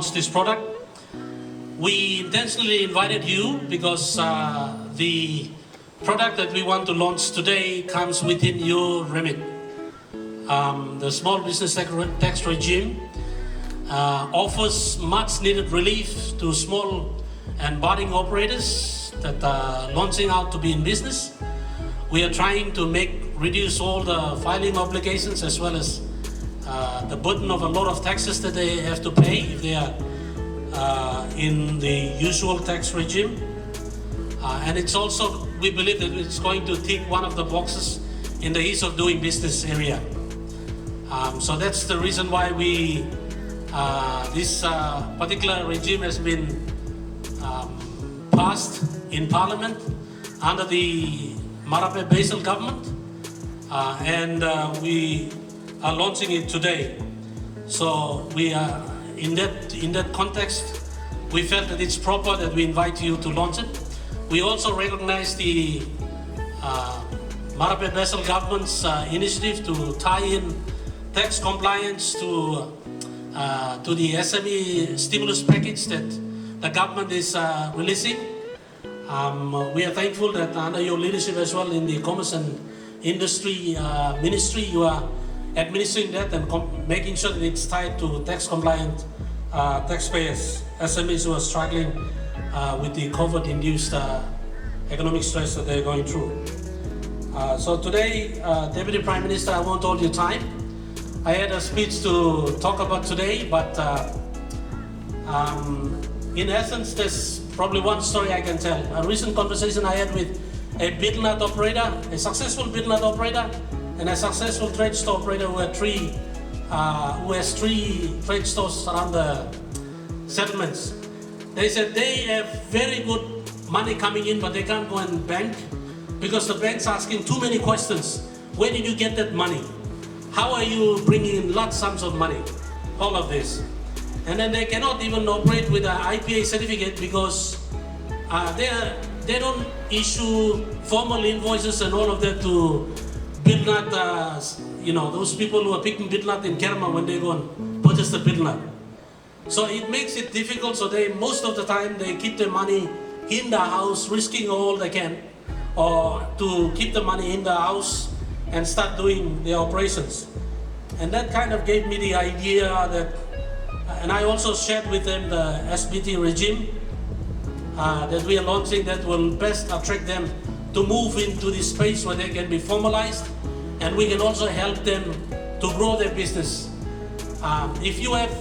launch this product. We intentionally invited you because the product that we want to launch today comes within your remit. The small business tax regime offers much needed relief to small and budding operators that are launching out to be in business. We are trying to reduce all the filing obligations as well as the burden of a lot of taxes that they have to pay if they are in the usual tax regime. And it's also, we believe that it's going to tick one of the boxes in the ease of doing business area. So that's the reason why this particular regime has been passed in Parliament under the Basil government, and we are launching it today. So we are in that context, we felt that it's proper that we invite you to launch it. We also recognize the Basil government's initiative to tie in tax compliance to the SME stimulus package that the government is releasing. We are thankful that under your leadership as well in the Commerce and Industry Ministry, you are administering that and making sure that it's tied to tax compliant taxpayers, SMEs who are struggling with the COVID-induced economic stress that they're going through. So today, Deputy Prime Minister, I won't hold your time. I had a speech to talk about today, but in essence, there's probably one story I can tell. A recent conversation I had with a betel nut operator, a successful betel nut operator, and a successful trade store operator who has three trade stores around the settlements. They said they have very good money coming in, but they can't go and bank because the bank's asking too many questions. Where did you get that money? How are you bringing in large sums of money? All of this. And then they cannot even operate with an IPA certificate because they don't issue formal invoices and all of that to betel nut, those people who are picking betel nut in Kerma when they go and purchase the betel nut. So it makes it difficult, so most of the time they keep their money in the house, risking all they can, or to keep the money in the house and start doing their operations. And that kind of gave me the idea that, and I also shared with them the SBT regime that we are launching that will best attract them to move into this space where they can be formalized, and we can also help them to grow their business. If you have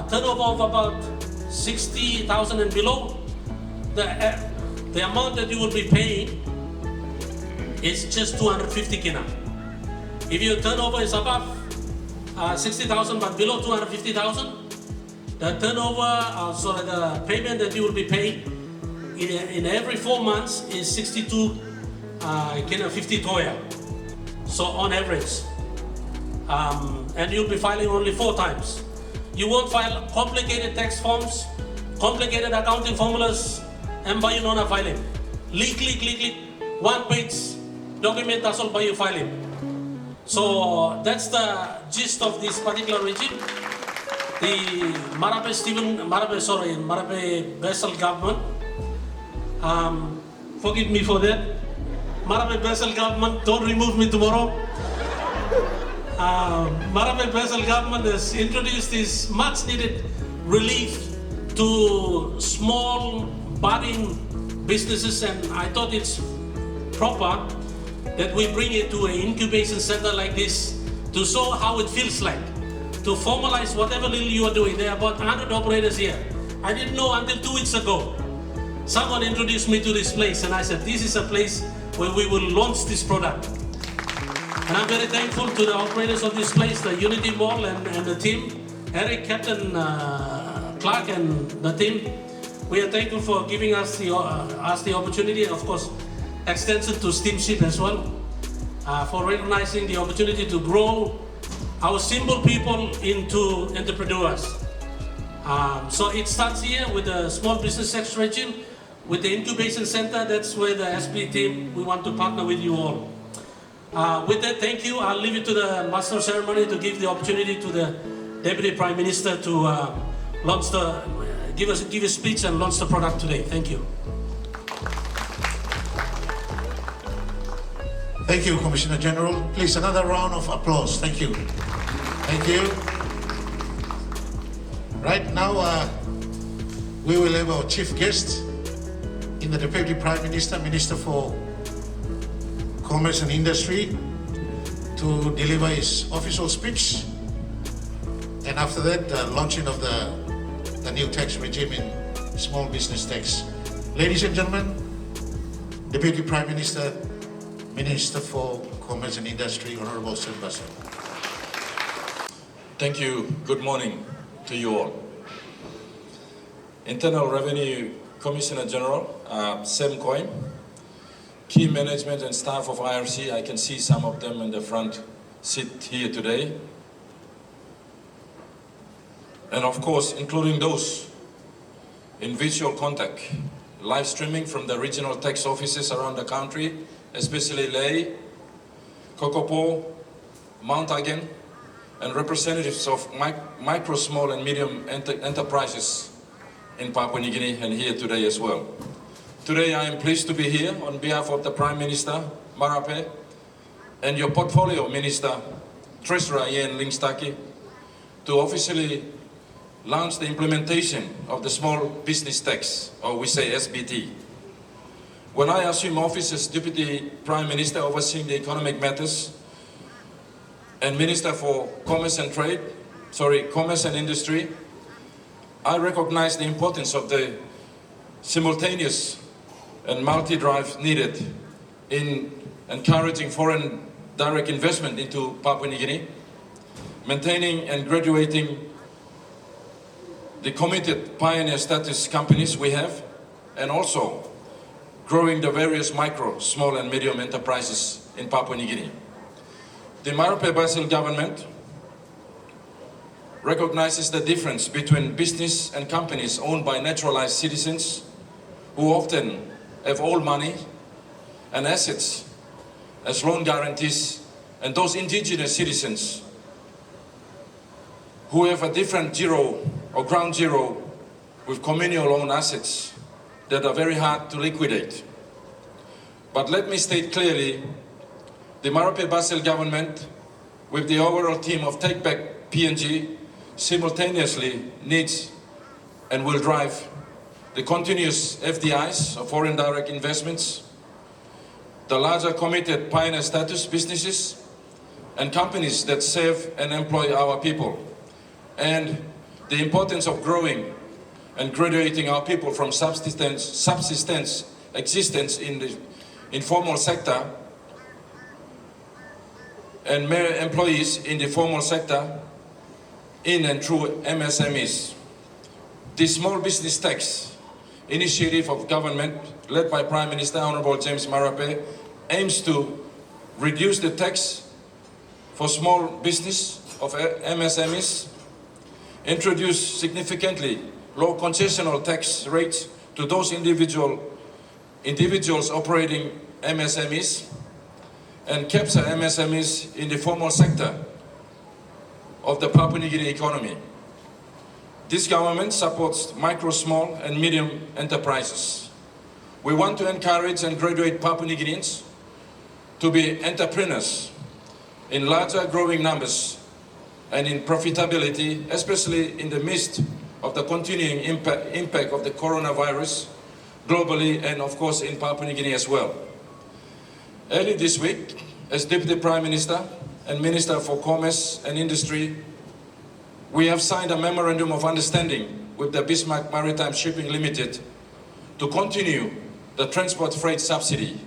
turnover of about 60,000 and below, the amount that you will be paying is just 250 kina. If your turnover is above 60,000 but below 250,000, the the payment that you will be paying in every 4 months is 62 50 toya. So on average. And you'll be filing only 4 times. You won't file complicated tax forms, complicated accounting formulas, and by nona filing. Click, 1 page document, that's all by you filing. So that's the gist of this particular regime. The Basil government, forgive me for that. Basil government, don't remove me tomorrow. Basil government has introduced this much needed relief to small budding businesses, and I thought it's proper that we bring it to an incubation center like this to show how it feels like to formalize whatever little you are doing. There are about 100 operators here. I didn't know until 2 weeks ago. Someone introduced me to this place and I said, this is a place where we will launch this product. And I'm very thankful to the operators of this place, the Unity Mall and the team, Eric, Captain Clark and the team. We are thankful for giving us the opportunity, and of course, extension to Steamship as well, for recognizing the opportunity to grow our simple people into entrepreneurs. So it starts here with the small business tax regime, with the incubation center. That's where the SB team, we want to partner with you all. With that, thank you. I'll leave it to the Master of Ceremony to give the opportunity to the Deputy Prime Minister to launch the, give a speech and launch the product today. Thank you. Thank you, Commissioner General. Please, another round of applause. Thank you. Thank you. Right now, we will have our chief guest in the Deputy Prime Minister, Minister for Commerce and Industry, to deliver his official speech. And after that, the launching of the new tax regime in small business tax. Ladies and gentlemen, Deputy Prime Minister, Minister for Commerce and Industry, Honourable Basil. Thank you. Good morning to you all. Internal Revenue Commissioner General, Sam Coyne, key management and staff of IRC, I can see some of them in the front seat here today. And of course, including those in visual contact, live streaming from the regional tax offices around the country, especially Lae, Kokopo, Mount Again, and representatives of micro, small and medium enterprises in Papua New Guinea and here today as well. Today I am pleased to be here on behalf of the Prime Minister, Marape, and your Portfolio Minister, Treasurer Ian Lingstaki, to officially launch the implementation of the Small Business Tax, or we say SBT. When I assume office as Deputy Prime Minister overseeing the economic matters and Minister for Commerce and Industry, I recognize the importance of the simultaneous and multi-drive needed in encouraging foreign direct investment into Papua New Guinea, maintaining and graduating the committed pioneer status companies we have, and also growing the various micro, small and medium enterprises in Papua New Guinea. The Marape Basil government recognizes the difference between business and companies owned by naturalized citizens who often have all money and assets as loan guarantees, and those indigenous citizens who have a different zero or ground zero with communal owned assets that are very hard to liquidate. But let me state clearly, the Marape Basil government, with the overall team of Take Back PNG, simultaneously needs and will drive the continuous FDIs, or foreign direct investments, the larger committed pioneer status businesses and companies that serve and employ our people, and the importance of growing and graduating our people from subsistence existence in the informal sector and mere employees in the formal sector in and through MSMEs. The Small Business Tax initiative of government led by Prime Minister Honourable James Marape aims to reduce the tax for small business of MSMEs, introduce significantly low concessional tax rates to those individuals operating MSMEs, and capture MSMEs in the formal sector of the Papua New Guinea economy. This government supports micro, small and medium enterprises. We want to encourage and graduate Papua New Guineans to be entrepreneurs in larger growing numbers and in profitability, especially in the midst of the continuing impact of the coronavirus globally and of course in Papua New Guinea as well. Early this week, as Deputy Prime Minister and Minister for Commerce and Industry, we have signed a Memorandum of Understanding with the Bismarck Maritime Shipping Limited to continue the transport freight subsidy.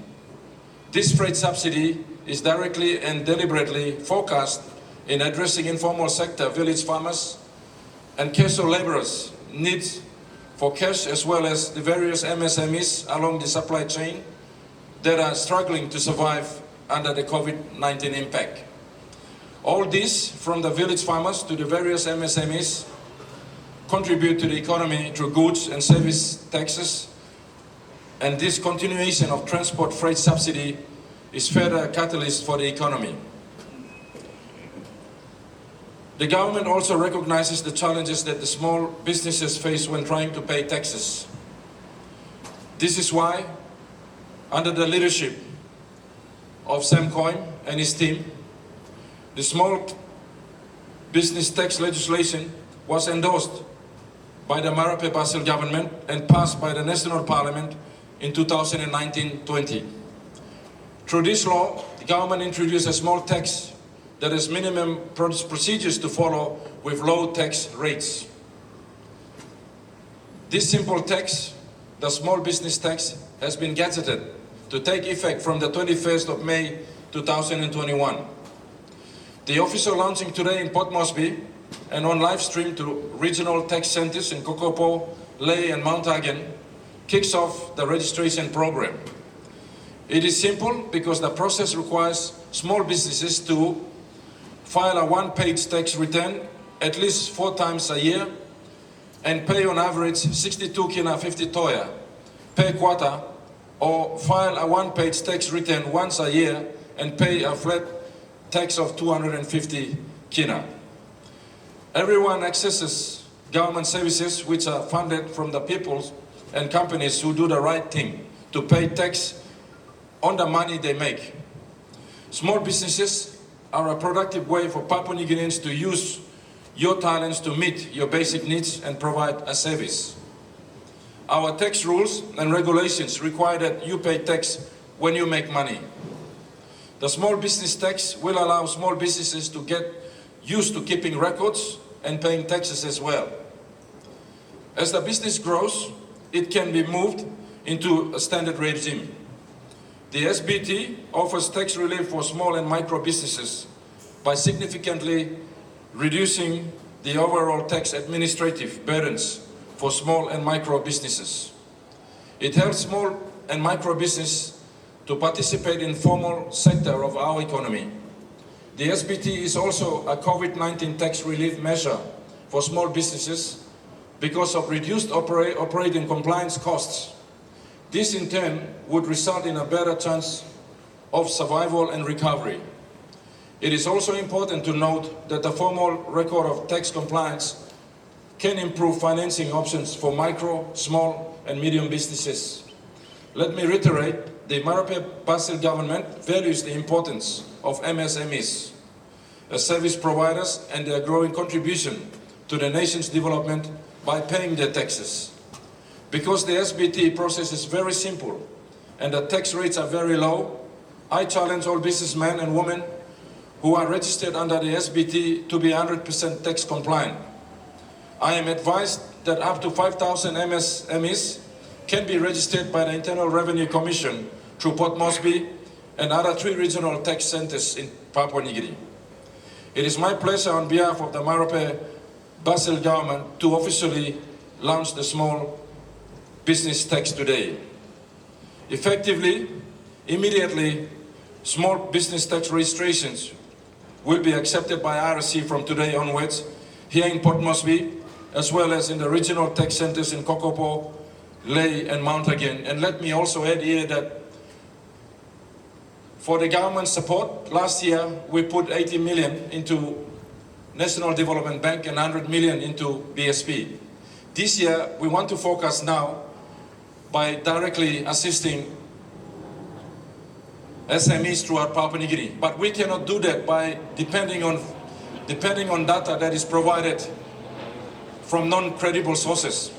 This freight subsidy is directly and deliberately focused in addressing informal sector village farmers and casual laborers' needs for cash, as well as the various MSMEs along the supply chain that are struggling to survive under the COVID-19 impact. All this, from the village farmers to the various MSMEs, contribute to the economy through goods and service taxes, and this continuation of transport freight subsidy is further catalyst for the economy. The government also recognizes the challenges that the small businesses face when trying to pay taxes. This is why, under the leadership of Sam Coyne and his team, the small business tax legislation was endorsed by the Marape Basil government and passed by the National Parliament in 2019-20. Through this law, the government introduced a small tax that has minimum procedures to follow with low tax rates. This simple tax, the small business tax, has been gazetted to take effect from the 21st of May 2021. The official launching today in Port Moresby and on live stream to regional tax centers in Kokopo, Lae and Mount Hagen kicks off the registration program. It is simple because the process requires small businesses to file a one-page tax return at least 4 times a year and pay on average 62 kina 50 toya per quarter, or file a one-page tax return once a year and pay a flat tax of 250 kina. Everyone accesses government services which are funded from the people and companies who do the right thing to pay tax on the money they make. Small businesses are a productive way for Papua New Guineans to use your talents to meet your basic needs and provide a service. Our tax rules and regulations require that you pay tax when you make money. The small business tax will allow small businesses to get used to keeping records and paying taxes as well. As the business grows, it can be moved into a standard regime. The SBT offers tax relief for small and micro businesses by significantly reducing the overall tax administrative burdens for small and micro businesses. It helps small and micro business to participate in formal sector of our economy. The SBT is also a COVID-19 tax relief measure for small businesses because of reduced operating compliance costs. This in turn would result in a better chance of survival and recovery. It is also important to note that the formal record of tax compliance can improve financing options for micro, small and medium businesses. Let me reiterate, the Marape Basil government values the importance of MSMEs as service providers and their growing contribution to the nation's development by paying their taxes. Because the SBT process is very simple and the tax rates are very low, I challenge all businessmen and women who are registered under the SBT to be 100% tax compliant. I am advised that up to 5,000 MSMEs can be registered by the Internal Revenue Commission through Port Moresby and other 3 regional tax centers in Papua New Guinea. It is my pleasure on behalf of the Marape Basil government to officially launch the small business tax today. Effectively, immediately, small business tax registrations will be accepted by RSC from today onwards here in Port Moresby, as well as in the regional tax centers in Kokopo, Lae and Mount Hagen. And let me also add here that for the government support, last year we put 80 million into National Development Bank and 100 million into BSP. This year we want to focus now by directly assisting SMEs throughout Papua New Guinea. But we cannot do that by depending on data that is provided from non-credible sources.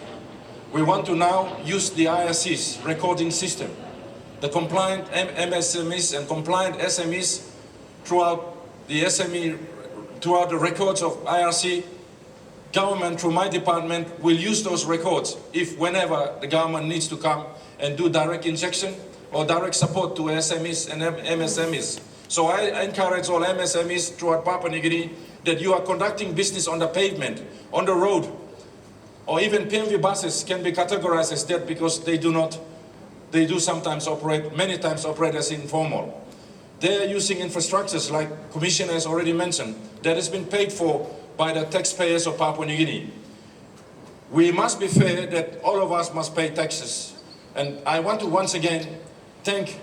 We want to now use the IRC's recording system, the compliant MSMEs and compliant SMEs throughout the records of IRC. Government, through my department, will use those records if whenever the government needs to come and do direct injection or direct support to SMEs and MSMEs. So I encourage all MSMEs throughout Papua New Guinea that you are conducting business on the pavement, on the road, or even PMV buses can be categorized as that because they do sometimes operate, many times operate as informal. They are using infrastructures like Commissioner has already mentioned that has been paid for by the taxpayers of Papua New Guinea. We must be fair that all of us must pay taxes. And I want to once again thank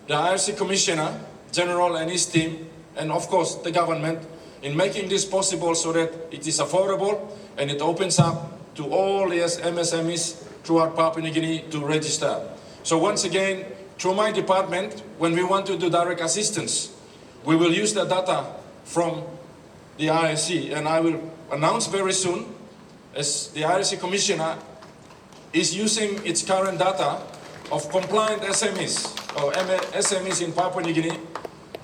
the IRC Commissioner General and his team, and of course the government, in making this possible so that it is affordable and it opens up to all the MSMEs throughout Papua New Guinea to register. So once again, through my department, when we want to do direct assistance, we will use the data from the IRC, and I will announce very soon, as the IRC Commissioner is using its current data of compliant SMEs, or SMEs in Papua New Guinea,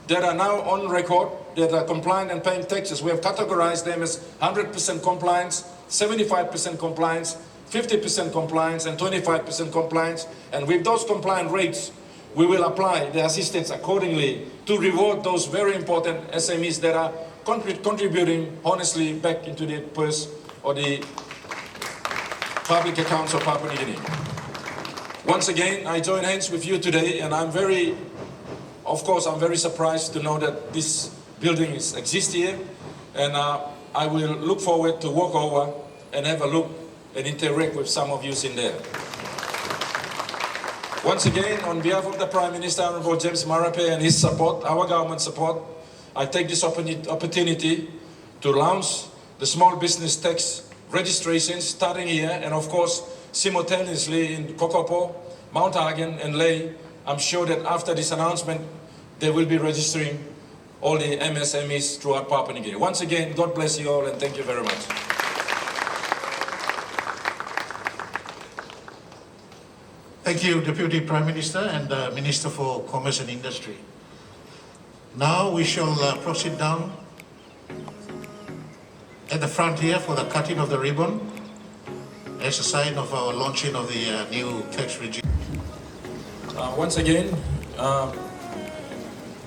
that are now on record, that are compliant and paying taxes. We have categorized them as 100% compliance, 75% compliance, 50% compliance, and 25% compliance. And with those compliant rates, we will apply the assistance accordingly to reward those very important SMEs that are contributing honestly back into the purse or the public accounts of Papua New Guinea. Once again, I join hands with you today, and I'm very surprised to know that this building exists here, and I will look forward to walk over and have a look and interact with some of you in there. Once again, on behalf of the Prime Minister, Honourable James Marape, and his support, our government support, I take this opportunity to launch the small business tax registration starting here, and of course, simultaneously in Kokopo, Mount Hagen, and Ley. I'm sure that after this announcement, they will be registering all the MSMEs throughout Papua New Guinea. Once again, God bless you all, and thank you very much. Thank you, Deputy Prime Minister and Minister for Commerce and Industry. Now we shall proceed down at the front here for the cutting of the ribbon as a sign of our launching of the new tax regime. Once again,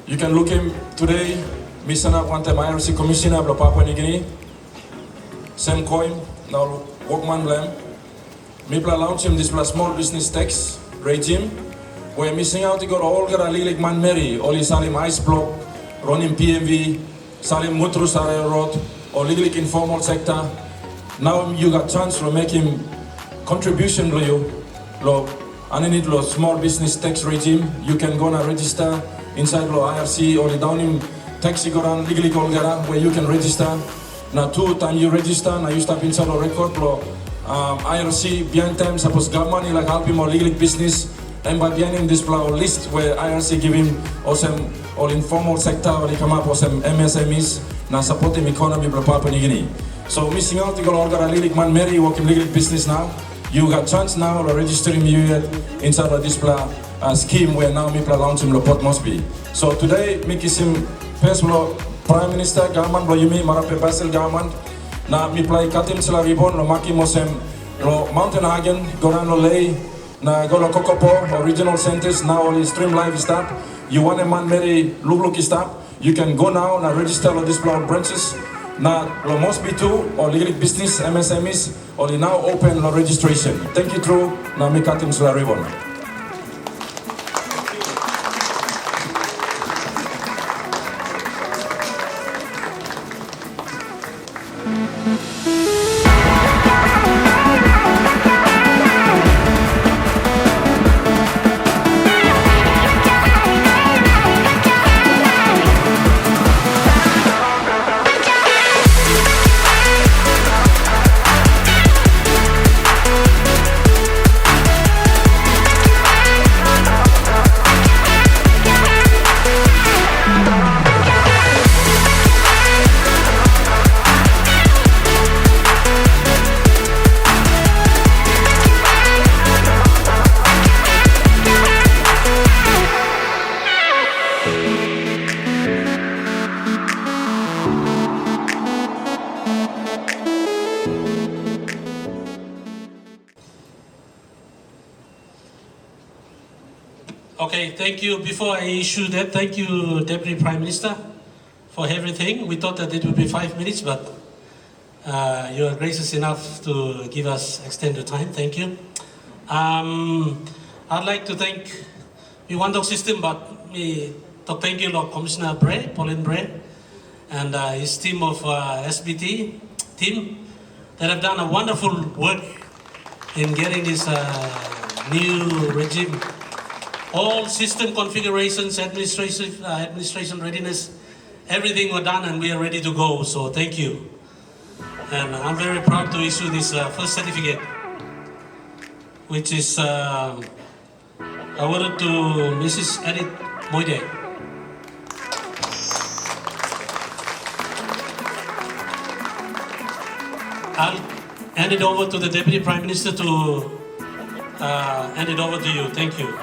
you can look him today, Misana Wantem IRC Commissioner of Papua New Guinea, Sam Coim, now Walkman Blam. Mipla launch him this small business tax regime. We're missing out to go all gara lilik man Mary, Oli Salim Ice Block, Ronin PMV, Salim Mutru Sare Road, or lilik informal sector. Now you got chance to make him contribution to you, lo, underneath lo small business tax regime. You can go and register inside lo IRC or the down him taxi go down legally call gara where you can register. Now 2 times you register, now you step inside lo record lo. IRC behind time suppose government like help him or legal business, and by behind him this list where IRC give him some all informal sector or they come up with some MSMEs now supporting economy of Papua New Guinea. So missing out to go all got legal man Mary working legal business now. You got chance now to registering you inside of this scheme where now people launching the Port Moresby. So today me kisim personal Prime Minister government lo yumi Marape Basil government. Na mi play katim sila ribon lo maki mosem lo Mountain Hagen go down lo Ley na go lo Kokopo original centers now only stream live start. You want a man very look start. You can go now na register lo this branches na lo Moresby 2 or legal business MSMEs only now open lo registration. Thank you through na mi katim sila ribon. Okay, thank you. Before I issue that, thank you, Deputy Prime Minister, for everything. We thought that it would be 5 minutes, but you are gracious enough to give us extended time. Thank you. I'd like to thank the Wandok system, but me to thank you, Lord Commissioner Bray, Pauline Bray, and his team of SBT team that have done a wonderful work in getting this new regime. All system configurations, administration readiness everything was done and we are ready to go. So thank you. And I'm very proud to issue this first certificate, which is awarded to Mrs. Edith Moide. I'll hand it over to the Deputy Prime Minister to hand it over to you. Thank you.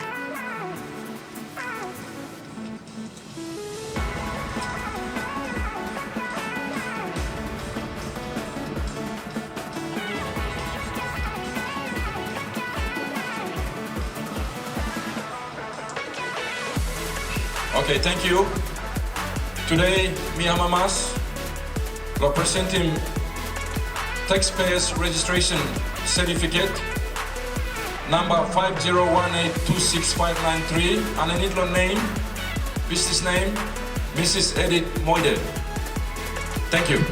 Okay, thank you. Today, Miyamamas representing Taxpayers Registration Certificate number 5018265993 and an Idlon name, business name, Mrs. Edith Moide. Thank you.